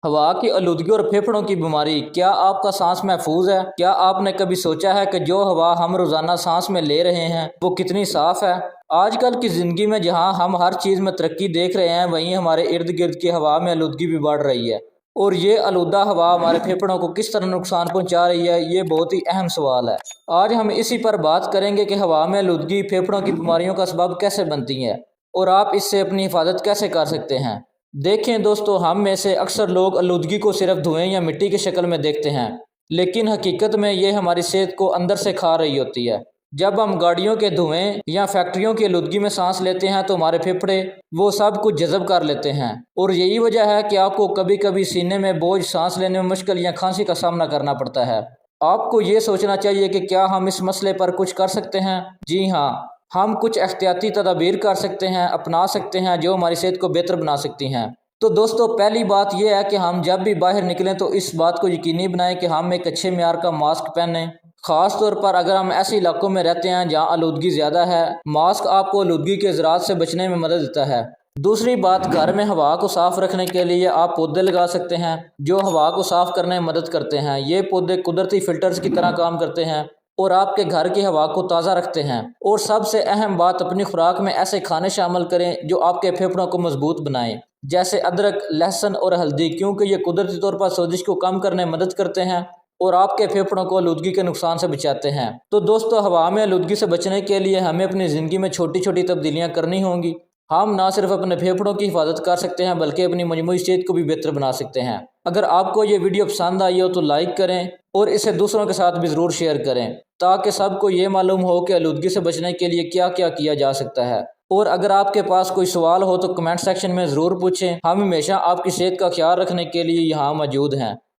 हवा की आलूदगी और फेफड़ों की बीमारी, क्या आपका सांस महफूज है? क्या आपने कभी सोचा है कि जो हवा हम रोजाना सांस में ले रहे हैं वो कितनी साफ है? आजकल की जिंदगी में जहां हम हर चीज में तरक्की देख रहे हैं, वहीं हमारे इर्द गिर्द की हवा में आलूदगी भी बढ़ रही है। और ये आलूदा हवा हमारे फेफड़ों को किस तरह नुकसान पहुंचा रही है, ये बहुत ही अहम सवाल है। आज हम इसी पर बात करेंगे कि हवा में आलूदगी फेफड़ों की बीमारियों का सबब कैसे बनती है और आप इससे अपनी हिफाजत कैसे कर सकते हैं। देखें दोस्तों, हम में से अक्सर लोग आलूदगी को सिर्फ धुएं या मिट्टी की शक्ल में देखते हैं, लेकिन हकीकत में ये हमारी सेहत को अंदर से खा रही होती है। जब हम गाड़ियों के धुएं या फैक्ट्रियों की आलूदगी में सांस लेते हैं तो हमारे फेफड़े वो सब कुछ जज़ब कर लेते हैं, और यही वजह है कि आपको कभी कभी सीने में बोझ, सांस लेने में मुश्किल या खांसी का सामना करना पड़ता है। आपको ये सोचना चाहिए कि क्या हम इस मसले पर कुछ कर सकते हैं। जी हाँ, हम कुछ एहतियाती तदाबीर कर सकते हैं, अपना सकते हैं, जो हमारी सेहत को बेहतर बना सकती हैं। तो दोस्तों, पहली बात यह है कि हम जब भी बाहर निकलें तो इस बात को यकीनी बनाएं कि हम एक अच्छे मियार का मास्क पहनें। ख़ास तौर पर अगर हम ऐसे इलाकों में रहते हैं जहां आलूदगी ज़्यादा है, मास्क आपको आलूदगी के ज़रात से बचने में मदद देता है। दूसरी बात, घर में हवा को साफ़ रखने के लिए आप पौधे लगा सकते हैं जो हवा को साफ़ करने में मदद करते हैं। ये पौधे कुदरती फ़िल्टर्स की तरह काम करते हैं और आपके घर की हवा को ताज़ा रखते हैं। और सबसे अहम बात, अपनी खुराक में ऐसे खाने शामिल करें जो आपके फेफड़ों को मजबूत बनाएं, जैसे अदरक, लहसुन और हल्दी, क्योंकि ये कुदरती तौर पर सोजिश को कम करने में मदद करते हैं और आपके फेफड़ों को आलूदगी के नुकसान से बचाते हैं। तो दोस्तों, हवा में आलूदगी से बचने के लिए हमें अपनी ज़िंदगी में छोटी छोटी तब्दीलियाँ करनी होंगी। हम ना सिर्फ अपने फेफड़ों की हिफाजत कर सकते हैं बल्कि अपनी मजमूई सेहत को भी बेहतर बना सकते हैं। अगर आपको ये वीडियो पसंद आई हो तो लाइक करें और इसे दूसरों के साथ भी ज़रूर शेयर करें, ताकि सबको ये मालूम हो कि आलूदगी से बचने के लिए क्या क्या किया जा सकता है। और अगर आपके पास कोई सवाल हो तो कमेंट सेक्शन में ज़रूर पूछें। हम हमेशा आपकी सेहत का ख्याल रखने के लिए यहाँ मौजूद हैं।